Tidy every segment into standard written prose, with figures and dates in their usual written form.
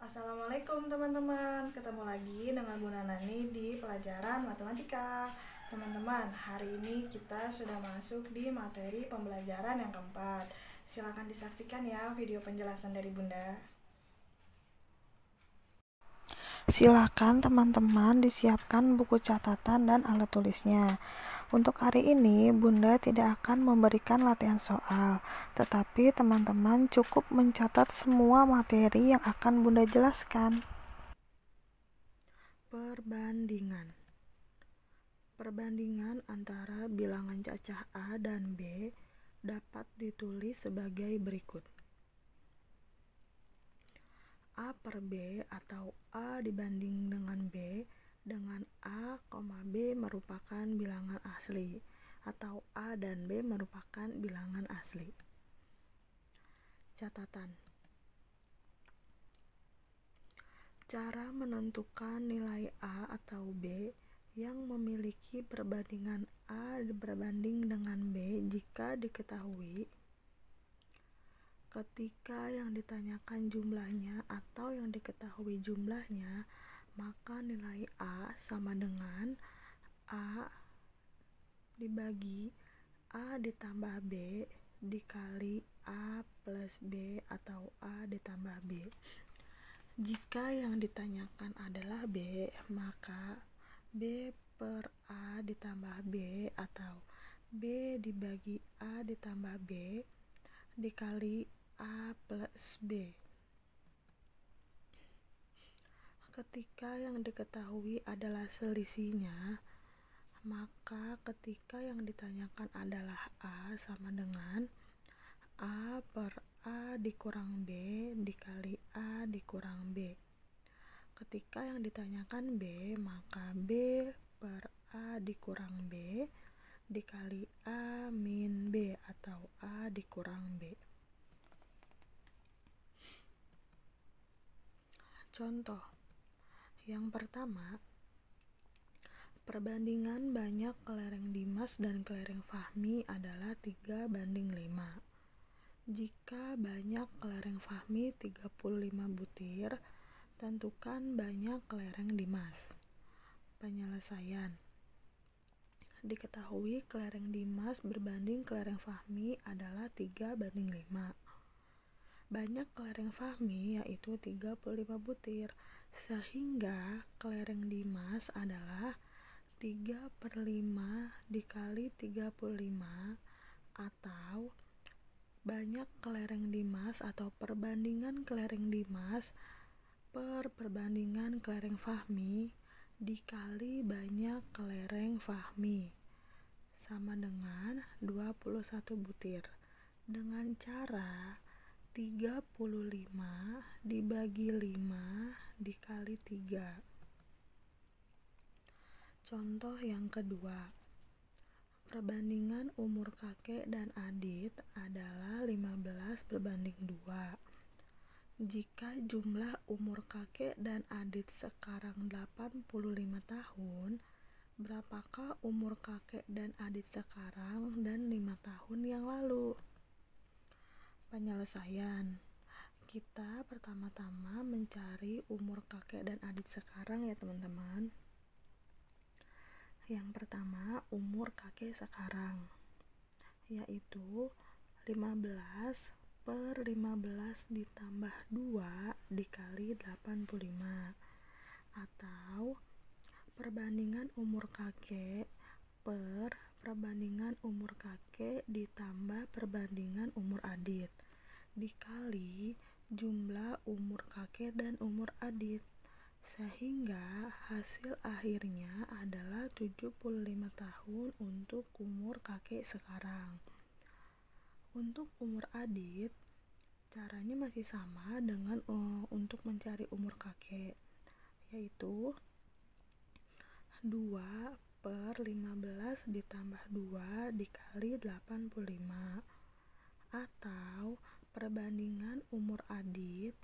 Assalamualaikum teman-teman, ketemu lagi dengan Bu Nanani di pelajaran matematika. Teman-teman, hari ini kita sudah masuk di materi pembelajaran yang keempat. Silakan disaksikan ya video penjelasan dari Bunda. Silakan teman-teman disiapkan buku catatan dan alat tulisnya. Untuk hari ini, Bunda tidak akan memberikan latihan soal, tetapi teman-teman cukup mencatat semua materi yang akan Bunda jelaskan. Perbandingan antara bilangan cacah A dan B dapat ditulis sebagai berikut. A per B atau A dibanding dengan B dengan A, B merupakan bilangan asli atau A dan B merupakan bilangan asli. Catatan. Cara menentukan nilai A atau B yang memiliki perbandingan A berbanding dengan B jika diketahui ketika yang ditanyakan jumlahnya atau yang diketahui jumlahnya, maka nilai A sama dengan A dibagi A ditambah B dikali A plus B atau A ditambah B. Jika yang ditanyakan adalah B, maka B per A ditambah B atau B dibagi A ditambah B dikali A plus B. Ketika yang diketahui adalah selisihnya, maka ketika yang ditanyakan adalah A sama dengan A per A dikurang B dikali A dikurang B. Ketika yang ditanyakan B, maka B per A dikurang B dikali A min B atau A dikurang B. Contoh yang pertama, perbandingan banyak kelereng Dimas dan kelereng Fahmi adalah 3:5. Jika banyak kelereng Fahmi 35 butir, tentukan banyak kelereng Dimas. Penyelesaian. Diketahui kelereng Dimas berbanding kelereng Fahmi adalah 3:5. Banyak kelereng Fahmi yaitu 35 butir, sehingga kelereng Dimas adalah 3/5 dikali 35 atau banyak kelereng Dimas atau perbandingan kelereng Dimas per perbandingan kelereng Fahmi dikali banyak kelereng Fahmi sama dengan 21 butir dengan cara 35 dibagi 5 dikali 3. Contoh yang kedua, perbandingan umur kakek dan Adit adalah 15/2. Jika jumlah umur kakek dan Adit sekarang 85 tahun, berapakah umur kakek dan Adit sekarang dan 5 tahun yang lalu? Penyelesaian. Kita pertama-tama mencari umur kakek dan Adit sekarang ya teman-teman. Yang pertama, umur kakek sekarang yaitu 15/15 ditambah 2 dikali 85 atau perbandingan umur kakek per perbandingan umur kakek ditambah perbandingan umur Adit dikali jumlah umur kakek dan umur Adit, sehingga hasil akhirnya adalah 75 tahun untuk umur kakek sekarang. Untuk umur Adit, caranya masih sama dengan untuk mencari umur kakek, yaitu 2/15 ditambah 2 dikali 85 atau perbandingan umur Adit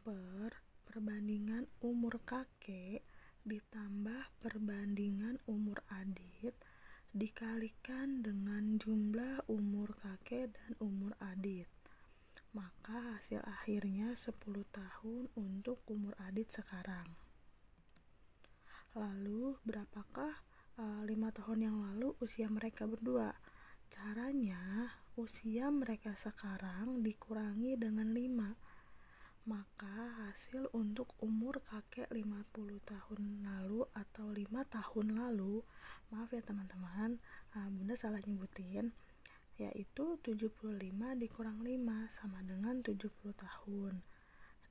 per perbandingan umur kakek ditambah perbandingan umur Adit dikalikan dengan jumlah umur kakek dan umur Adit. maka hasil akhirnya 10 tahun untuk umur Adit sekarang. Lalu berapakah 5 tahun yang lalu usia mereka berdua? Caranya, usia mereka sekarang dikurangi dengan 5, maka hasil untuk umur kakek 50 tahun lalu atau 5 tahun lalu, maaf ya teman-teman, bunda salah nyebutin, yaitu 75 dikurang 5 sama dengan 70 tahun.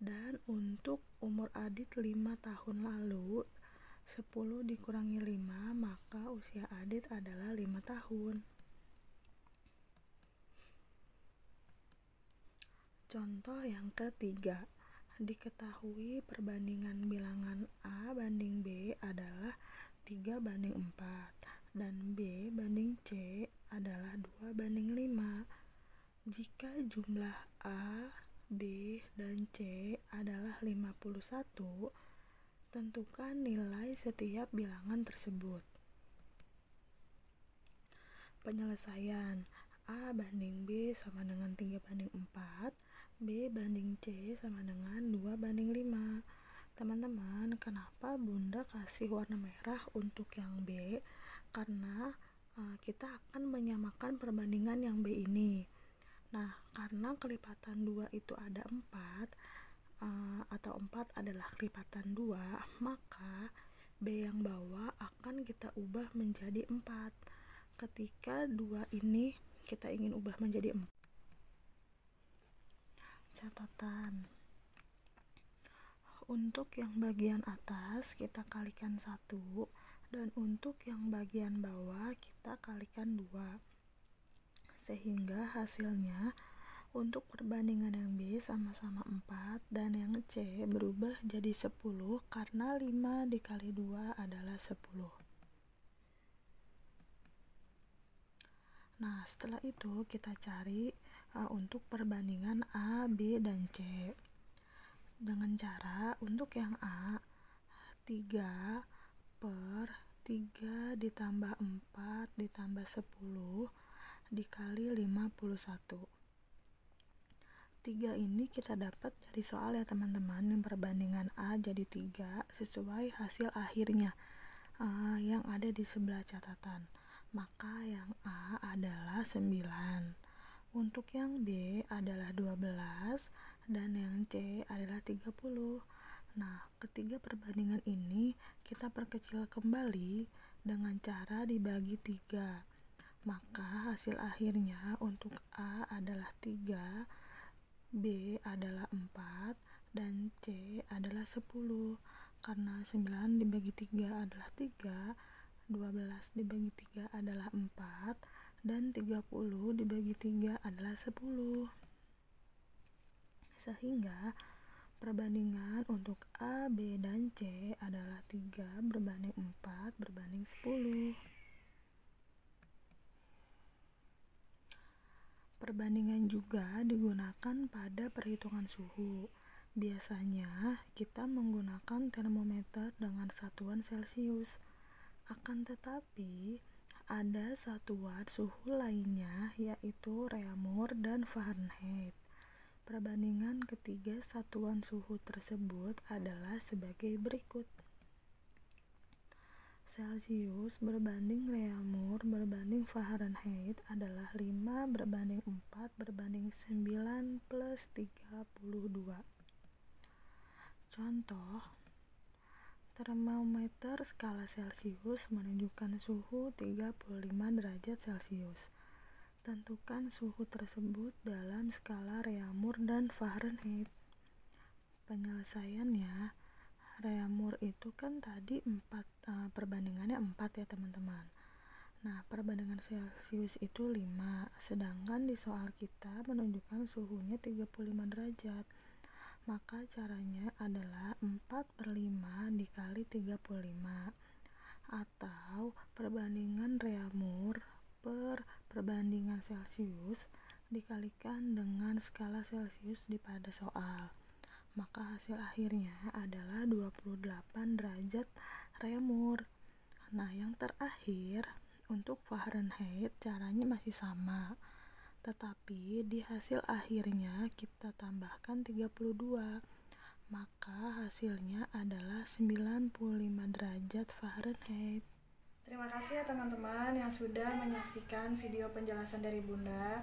Dan untuk umur Adit 5 tahun lalu, 10 dikurangi 5, maka usia Adit adalah 5 tahun. Contoh yang ketiga, diketahui perbandingan bilangan A banding B adalah 3 banding 4 dan B banding C adalah 2 banding 5. Jika jumlah A, B, dan C adalah 51, tentukan nilai setiap bilangan tersebut. Penyelesaian, A banding B sama dengan 3 banding 4, B banding C sama dengan 2 banding 5. Teman-teman, kenapa bunda kasih warna merah untuk yang B? Karena kita akan menyamakan perbandingan yang B ini. Nah, karena kelipatan 2 itu ada 4, atau 4 adalah kelipatan 2, maka B yang bawah akan kita ubah menjadi 4. Ketika 2 ini kita ingin ubah menjadi 4. Catatan, untuk yang bagian atas kita kalikan 1, dan untuk yang bagian bawah kita kalikan 2, sehingga hasilnya untuk perbandingan yang B sama-sama 4 dan yang C berubah jadi 10 karena 5 dikali 2 adalah 10. Nah, setelah itu kita cari untuk perbandingan A, B, dan C. Dengan cara untuk yang A, 3 per 3 ditambah 4 ditambah 10 dikali 51. 3 ini kita dapat dari soal ya teman-teman, yang perbandingan A jadi 3 sesuai hasil akhirnya yang ada di sebelah catatan. Maka yang A adalah 9, untuk yang B adalah 12, dan yang C adalah 30. Nah, ketiga perbandingan ini kita perkecil kembali dengan cara dibagi 3. Maka hasil akhirnya untuk A adalah 3, B adalah 4, dan C adalah 10. Karena 9 dibagi 3 adalah 3, 12 dibagi 3 adalah 4, dan 30 dibagi 3 adalah 10. Sehingga perbandingan untuk A, B, dan C adalah 3 berbanding 4 berbanding 10. Perbandingan juga digunakan pada perhitungan suhu. Biasanya kita menggunakan termometer dengan satuan Celcius. Akan tetapi ada satuan suhu lainnya yaitu Reaumur dan Fahrenheit. Perbandingan ketiga satuan suhu tersebut adalah sebagai berikut. Celcius berbanding Reaumur berbanding Fahrenheit adalah 5 berbanding 4 berbanding 9 plus 32. Contoh, termometer skala Celcius menunjukkan suhu 35 derajat Celcius. Tentukan suhu tersebut dalam skala Reaumur dan Fahrenheit. Penyelesaiannya, Reaumur itu kan tadi 4, perbandingannya 4 ya teman-teman. Nah, perbandingan Celcius itu 5, sedangkan di soal kita menunjukkan suhunya 35 derajat. Maka caranya adalah 4/5 dikali 35, atau perbandingan Reaumur per perbandingan Celcius dikalikan dengan skala Celcius di pada soal. Maka hasil akhirnya adalah 28 derajat Reaumur. Nah, yang terakhir untuk Fahrenheit caranya masih sama. tetapi di hasil akhirnya kita tambahkan 32, maka hasilnya adalah 95 derajat Fahrenheit. Terima kasih ya teman-teman yang sudah menyaksikan video penjelasan dari Bunda.